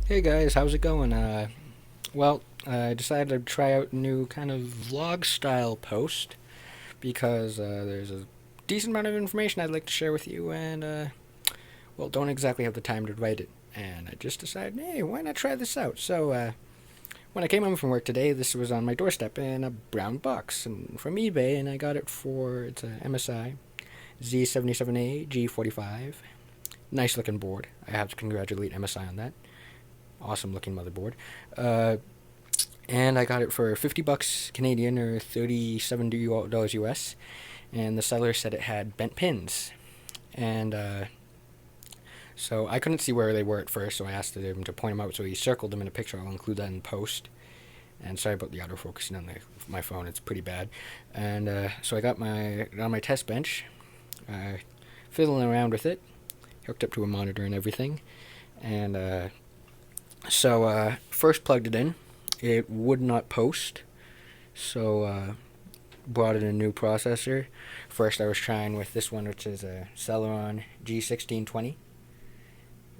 Hey guys, how's it going? I decided to try out a new kind of vlog style post because there's a decent amount of information I'd like to share with you, and don't exactly have the time to write it. And I just decided, hey, why not try this out? So when I came home from work today, this was on my doorstep in a brown box and from eBay, and I got it for it's a MSI Z77A G45. Nice looking board. I have to congratulate MSI on that. Awesome looking motherboard. Uh, and I got it for 50 bucks Canadian or $37 US. And the seller said it had bent pins. And so I couldn't see where they were at first, so I asked him to point them out. So he circled them in a picture. I'll include that in post. And sorry about the autofocusing on my phone; it's pretty bad. And so I got on my test bench, fiddling around with it, hooked up to a monitor and everything. And first plugged it in. It would not post, so brought in a new processor. First, I was trying with this one, which is a Celeron G1620,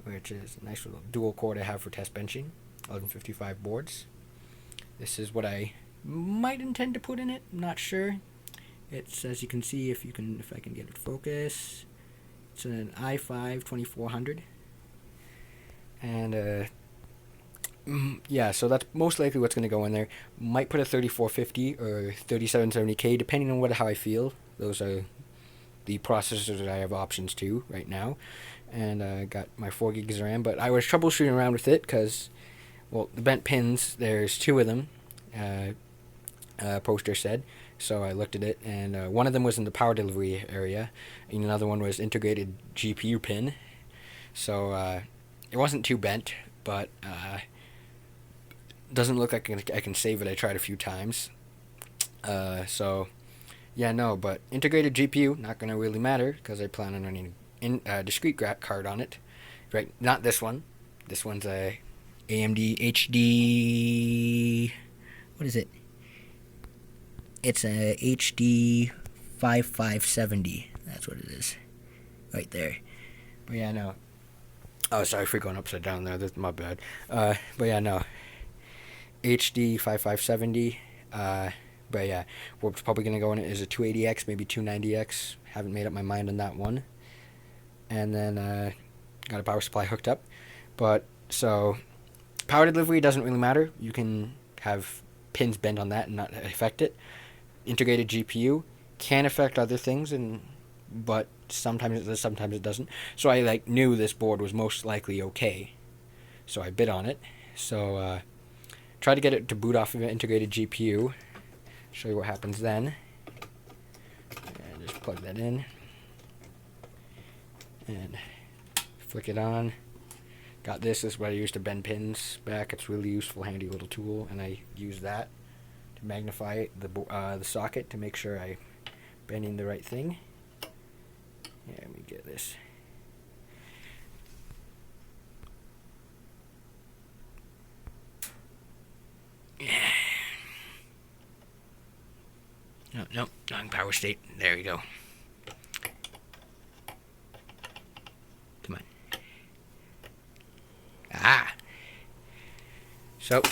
which is a nice little dual core to have for test benching. 1155 boards. This is what I might intend to put in it. Not sure. It's, as you can see, if I can get it focus. It's an i5 2400, and yeah, so that's most likely what's going to go in there. Might put a 3450 or 3770K, depending on how I feel. Those are the processors that I have options to right now. And got my 4 gigs of RAM, but I was troubleshooting around with it because, the bent pins, there's two of them, poster said. So I looked at it, and one of them was in the power delivery area, and another one was integrated GPU pin. So it wasn't too bent, but doesn't look like I can save it. I tried a few times. But integrated GPU, not going to really matter because I plan on running a discrete card on it. Right, not this one. This one's a AMD HD. What is it? It's a HD 5570. That's what it is. Right there. But yeah, no. Oh, sorry for going upside down there. That's my bad. HD 5570. But yeah, what's probably going to go in it is a 280X, maybe 290X. Haven't made up my mind on that one. And then got a power supply hooked up. But so power delivery doesn't really matter. You can have pins bent on that and not affect it. Integrated GPU can affect other things, but sometimes it does, sometimes it doesn't. So I knew this board was most likely okay. So I bid on it. So try to get it to boot off of an integrated GPU. Show you what happens then. And just plug that in. And flick it on. Got this. This is what I use to bend pins back. It's a really useful, handy little tool. And I use that to magnify the socket to make sure I'm bending the right thing. Yeah, let me get this. No, wrong power state. There we go. Come on. So,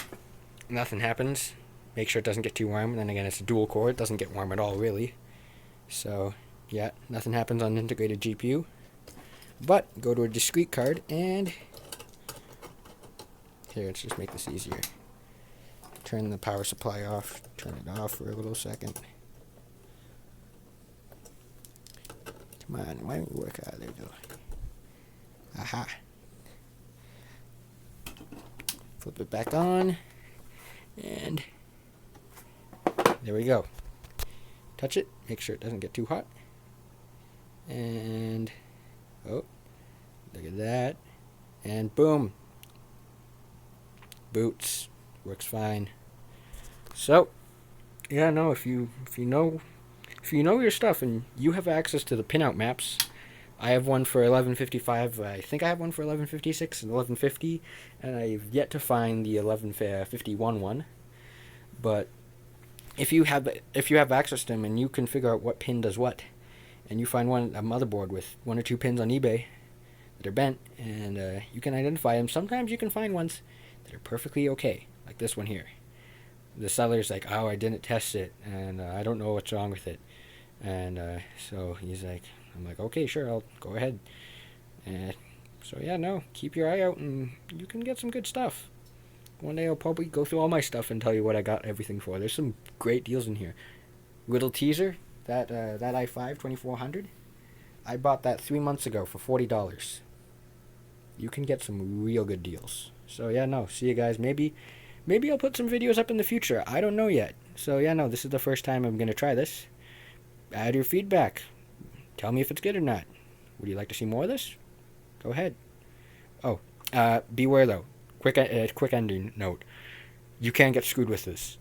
nothing happens. Make sure it doesn't get too warm. And then again, it's a dual core. It doesn't get warm at all, really. So, yeah, nothing happens on an integrated GPU. But, go to a discrete card and... Here, let's just make this easier. Turn the power supply off. Turn it off for a little second. Come on, why don't you work out? There we go. Aha. Flip it back on. And there we go. Touch it. Make sure it doesn't get too hot. And, look at that. And boom. Boots. Works fine. So, yeah, no, if you know your stuff and you have access to the pinout maps, I have one for 1155. I think I have one for 1156 and 1150, and I've yet to find the 1151 one. But if you have access to them and you can figure out what pin does what, and you find a motherboard with one or two pins on eBay that are bent, and you can identify them. Sometimes you can find ones that are perfectly okay, like this one here. The seller's like, oh, I didn't test it, and I don't know what's wrong with it. And so he's like, I'm like, okay, sure, I'll go ahead. And so yeah, no, keep your eye out, and you can get some good stuff. One day I'll probably go through all my stuff and tell you what I got everything for. There's some great deals in here. Little teaser, that i5 2400, I bought that 3 months ago for $40. You can get some real good deals. So yeah, no, see you guys. Maybe I'll put some videos up in the future. I don't know yet. So yeah, no, this is the first time I'm gonna try this. Add your feedback. Tell me if it's good or not. Would you like to see more of this? Go ahead. Oh, beware though. Quick ending note. You can't get screwed with this.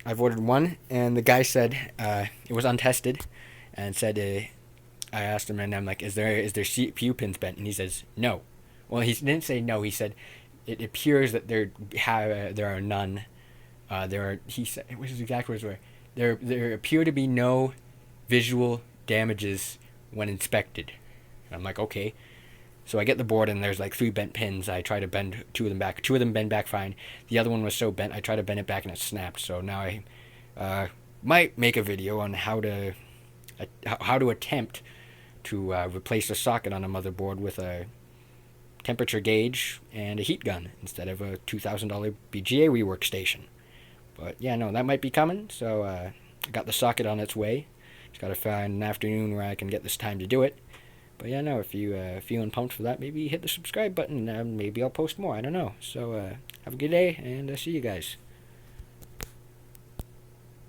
I've ordered one, and the guy said it was untested, and said I asked him, and I'm like, is there CPU pins bent? And he says no. Well, he didn't say no. He said it appears that there are none. He said, what his exact words were, there appear to be no visual damages when inspected. And I'm like, okay. So I get the board, and there's like 3 bent pins. I try to bend 2 of them back. 2 of them bend back fine. The other one was so bent, I try to bend it back, and it snapped. So now I might make a video on how to attempt to replace a socket on a motherboard with a temperature gauge and a heat gun instead of a $2,000 BGA rework station. But yeah, no, that might be coming. So I got the socket on its way. Just got to find an afternoon where I can get this time to do it. But yeah, no, if you feeling pumped for that, maybe hit the subscribe button. Maybe I'll post more. I don't know. So have a good day, and see you guys.